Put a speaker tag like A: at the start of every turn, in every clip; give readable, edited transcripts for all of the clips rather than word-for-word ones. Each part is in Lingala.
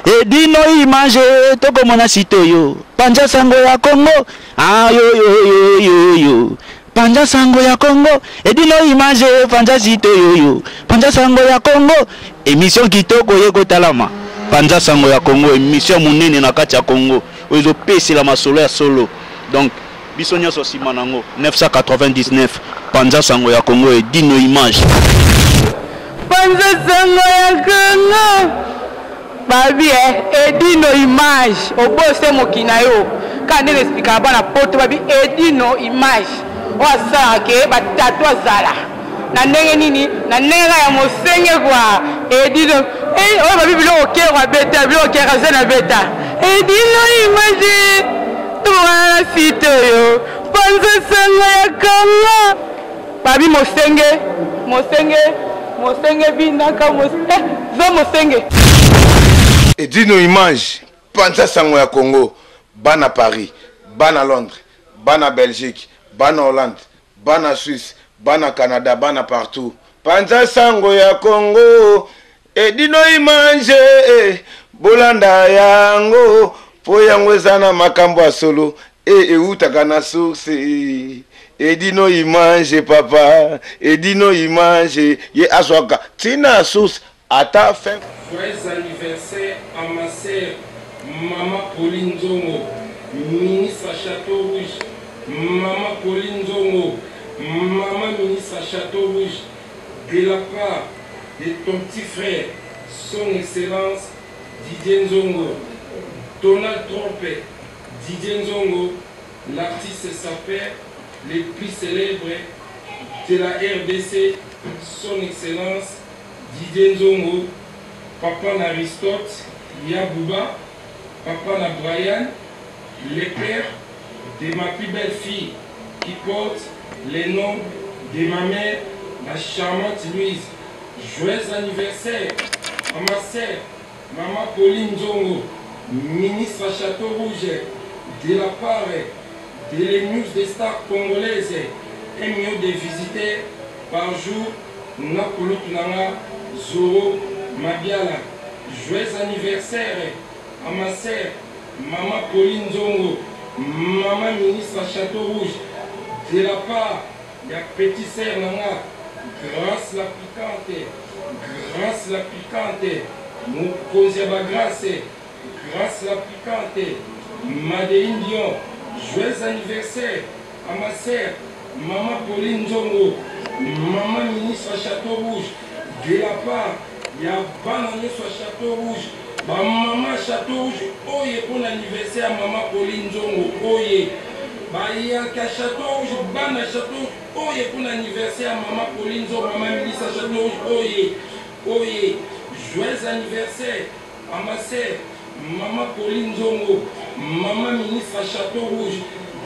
A: Edino image toko mona sitoyo Panja sango ya Congo ah yo yo yo yo yo Panja sango ya Congo Edino image Panja sitoyo yo Panja sango ya Congo émission kitoko yeko talama Panja sango ya Congo émission munene na kati ya Congo ozo pesi la masolo ya solo donc biso nyonso sima nango 999 Panja sango ya Congo Edino image
B: Panja sango ya Congo Babi Edino image obose mokina yo kandi explica bana poto babi Edino image osa ke batatu azala na ndenge nini na ndenge ya mosenge kwa Edino o babi biloko kwa beta biloko kazana beta Edino image tuwa sito yo Panja sango ya Congo babi mosenge binaka mosenge
C: Edino image Panja sango ya Congo bana Paris bana Londres bana Belgique bana Hollande bana Suisse bana Canada bana partout Panja sango ya Congo Edino image bolanda yango po yango ezana makambo ya solo eutaka na source Edino image papa Edino image ye azwaka tina source ata fin.
D: Joyeux anniversaire à ma sœur Maman Pauline Zongo, ministre à Château Rouge. Maman Pauline Zongo, maman ministre à Château Rouge, de la part de ton petit frère, son excellence Didier Nzongo, Donald Trump, Didier Nzongo, l'artiste s'appelle le plus célèbre de la RDC, son excellence Didier Nzongo, papa n'Aristote, Yabouba, papa na Brian, le père de ma plus belle fille qui porte le nom de ma mère, la charmante Louise. Joyeux anniversaire à ma sœur, maman Pauline Nzongo, ministre à Château Rouge, de la part de les news des stars congolaises, 1 million de visiteurs par jour, Nakolo Tunanga, Zoro, Mabiala. Joyeux anniversaire à ma sœur, maman Pauline Nzongo, maman ministre à Château Rouge, de la part de la petite sœur Nanga, grâce la piquante, mon cause grâce la piquante, Madeleine Dion. Joyeux anniversaire à ma sœur, maman Pauline Nzongo, maman ministre à Château Rouge, de la part il y a Bana à Château Rouge, maman Château Rouge, oye pour l'anniversaire maman Pauline Nzongo, oye. Il y a Château Rouge, Bana Château Rouge, oye pour l'anniversaire maman Pauline Nzongo, maman ministre à Château Rouge, oye. Joyeux anniversaire à ma sœur, maman Pauline Nzongo, maman ministre à Château Rouge,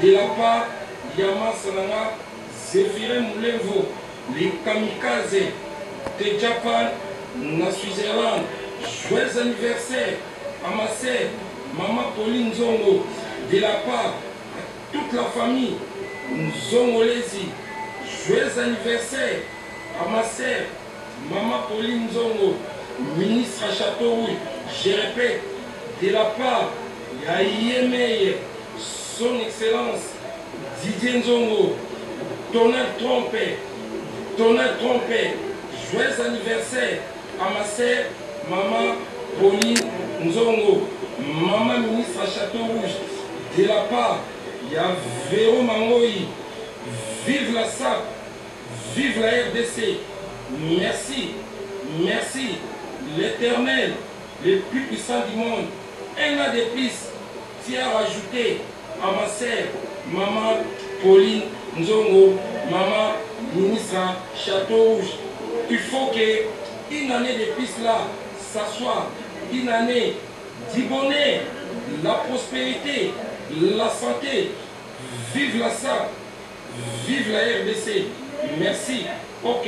D: de la part Yama Sananga, Zéphirin Moulevo, les kamikazes de Japan, na Switzerland. Joyeux anniversaire à ma sœur, maman Pauline Nzongo, de la part à toute la famille Nzongolesi. Joyeux anniversaire à ma sœur, maman Pauline Nzongo, ministre à Château Rouge. Je répète, de la part de Yemeye, son excellence Didier Nzongo, Donald Trump. Joyeux anniversaire à ma sœur, maman Pauline Nzongo, maman ministre à Château Rouge, de la part, il y a Véro Mangoï. Vive la SAP, vive la RDC. Merci, l'Éternel, le plus puissant du monde. Un an de plus, tu as rajouté à ma sœur, maman Pauline Nzongo, maman ministre à Château Rouge. Il faut qu'une année de plus là, ça soit une année du bonheur, la prospérité, la santé. Vive la SAP, vive la RDC. Merci. Ok.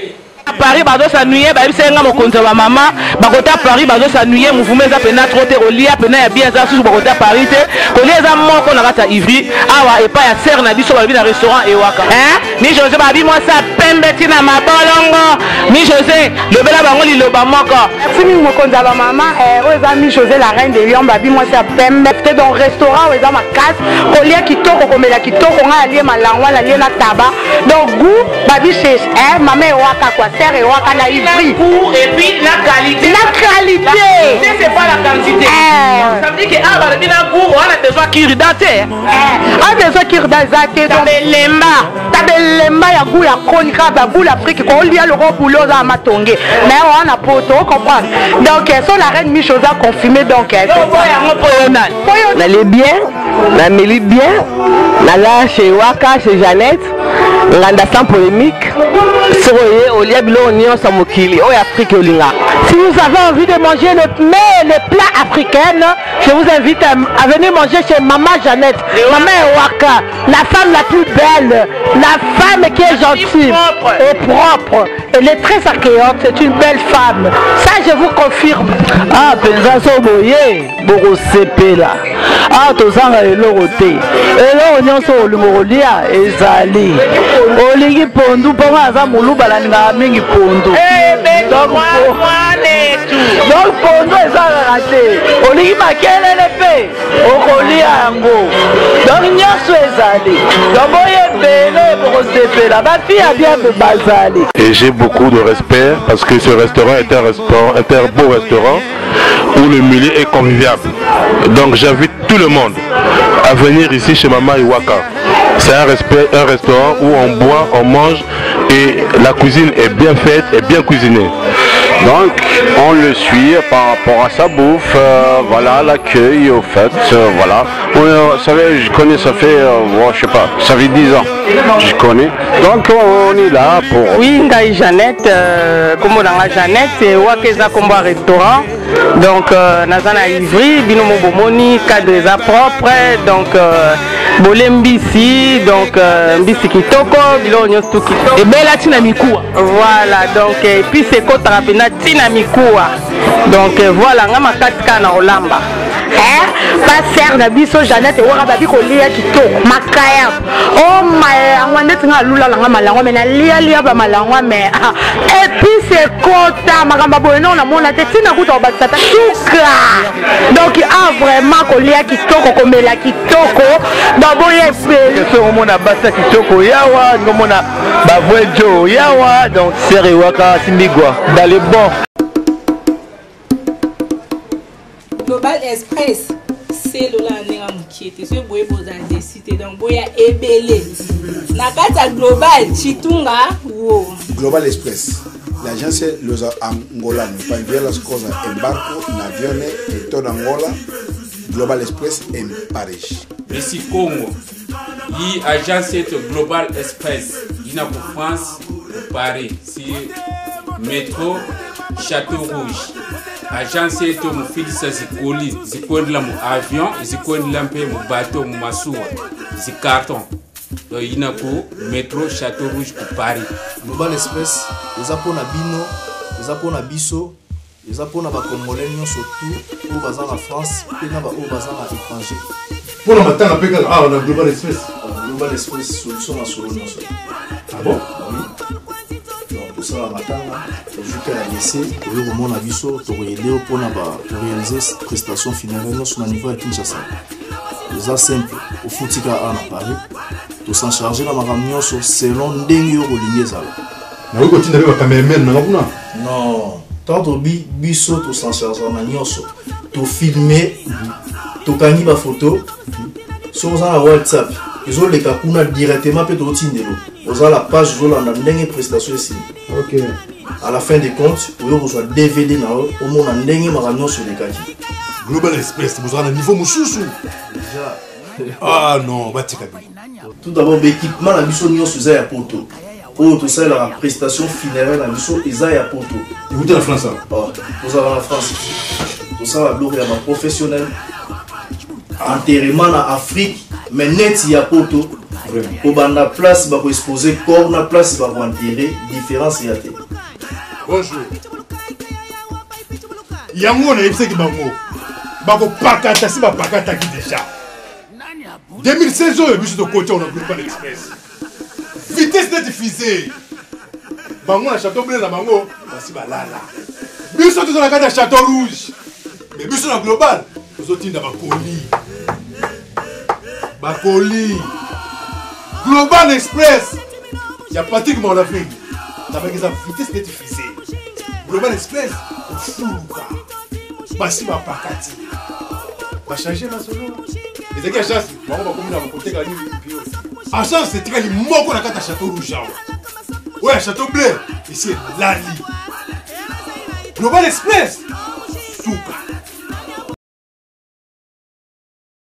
B: Paris bazo s'ennuyer ba bisenga mokonzo ba mama bakota Paris bazo s'ennuyer mouvement za pena trop te olia pena ya bien za sous bakota Paris te kolia za moko na kata Ivry awa et pas ya serre na biso ba bi na restaurant Ewaka mi José ba bi moi ça pembe tina mabolongo mi José le bela bango liloba moko
E: merci mi mokonzo ba mama oza mi José la reine de Lyon ba bi moi ça pembe te dans restaurant oza ma casse kolia kitoko komela kitoko nga alie malangwa na lie na taba donc goût ba bi chez maman Ewaka quoi serre Ewaka na Ivry
B: et puis la qualité c'est pas la quantité ça veut dire que ah ba bina goût on a besoin qui date
E: a besoin qui date donc lemba ya goût ya konika ba goût l'Afrique ko lia le boulot za matongé mais on a poto comprendre donc so la reine Michosa confirmé donc
B: na les bien na meli bien na la chez Ewaka chez Jeannette nganda sans polémique soye olia bilo nyon sa mokili o Afrique olinga.
E: Si vous avez envie de manger les plats africains, je vous invite à venir manger chez Maman Jeannette, Maman Ewaka, la femme la plus belle, la femme qui est gentille et propre. Elle est très accueillante, c'est une belle femme. Ça, je vous confirme.
B: Ah, penza so boye, boko sepela. Ah, tozanga elorote. Elo nyonso olimolia ezali. Olingi pondu poma za muluba la nga mingi pondu. Donc pondu ezala raté. Olingi makelele pe. Okolia yango. Donc nyonso ezali. Donc boye bele boko sepela. Ba fille a bien bazali.
F: Et j'ai beaucoup de respect parce que ce restaurant est un beau restaurant où le milieu est convivial. Donc j'invite tout le monde à venir ici chez Maman Ewaka. C'est un restaurant où on boit, on mange et la cuisine est bien faite et bien cuisinée.
G: Donc on le suit par rapport à sa bouffe, voilà, l'accueil au fait, voilà. Vous savez, je connais, ça fait, je sais pas, ça fait 10 ans, je connais. Donc on est là pour...
B: Oui, Ngaï Jeannette, comme on a Jeannette, et Wakeza Combo restaurant. Donc Nazana Ivry, Binomo Bomoni, cadre propre, donc Bolembisi, donc Mbisi Kitoko, Bilonyo Kitoko. Et Bella Tinamikua. Voilà, donc et puis c'est Kotarapena Tinamikua. Donc voilà, on a Katka na Olamba.
E: Pas serre na biso Jeannette et Waka babi ko lia kitoko makaya. Oh my, on est nga lula la malangwa mais na lia ba malangwa mais et puis c'est kota makamba bono na mona te tina kuta batata suka. Donc vraiment ko lia kitoko ko mela kitoko. Donc boye
B: pe so mona basa kitoko yawa ngomona ba vojo yawa donc serre Waka Simbigwa dans les bons.
H: Global Express, c'est le landing qui était ce boye boza décidé donc boya ebele. Na kata Global Chitunga wo.
I: Global Express. L'agence Loza Angola ne pas bien las cosas embarco n'avione et todo Angola. Global Express en Paris.
D: Ici Congo. Yi agence Global Express. Yi na pour France, Paris, si métro Château Rouge. Agence est mon fils zikoli, zikoli la mon avion, zikoli la mon bateau, mon massoua, zik carton. Donc il y a pour métro Château Rouge pour Paris.
J: Global Express, les apôtres Bino, les apôtres Bisso, les apôtres Congolais surtout, au bazar en France, et au bazar à l'étranger.
I: Pour le matin, on a Global Express.
J: Global Express, solution à solution.
I: Ah bon?
J: Oui. Ça va matin, je vais laisser le moment à Bisso pour aider pour réaliser cette prestation funéraire sur le niveau de Kinshasa. C'est simple, au Foutika à Paris, tout s'en charger dans ma camion selon Dengue ou Lignezala.
I: Mais vous continuez avec la caméra,
J: non, tant que Bisso tout s'en charger dans ma nyonso, tout filmer, tout gagner ma photo, sur un WhatsApp, ils ont les kakuna directement peut au Tindelo. Vous avez la page où on a une prestation ici.
I: Ok.
J: À la fin des comptes, vous avez un DVD au monde en ligne sur les kaki.
I: Global Express, vous avez un niveau mouchouchou.
J: Déjà.
I: Ah non, bah t'es capable.
J: Tout d'abord, l'équipement la mission Nyon sur Zaya Poto. Pour tout ça, la prestation funéraire la mission Zaya Poto.
I: Et vous êtes en France?
J: Vous avez en France. Tout ça, la gloire est professionnelle. Enterrement en Afrique, mais net il y a Poto. Au bas de la place, il va exposer corps, la place, il va enterrer, différence il y a.
K: Bonjour. Yango na yebisaki bango. Bako pakata si ba pakata ki déjà. 2016 oyo biso to coach on a Global Express. Vitesse de diffusée. Bango na Château Bleu na bango basi balala. Biso to na kata Château Rouge. Mais biso na Global tozotinda bakoli. Bakoli. Global Express. Il y a Patrick Monafing. Avec sa vitesse de diffusée. Global Express. Fouka. Basi ba pakati. Ba changer na solo. Les gars chance. Bon on va communiquer avec côté gagner bio. A chance c'est très moko na kata Château Rouge. Ouais, Château Bleu. Ici Lali. Global Express. Fouka.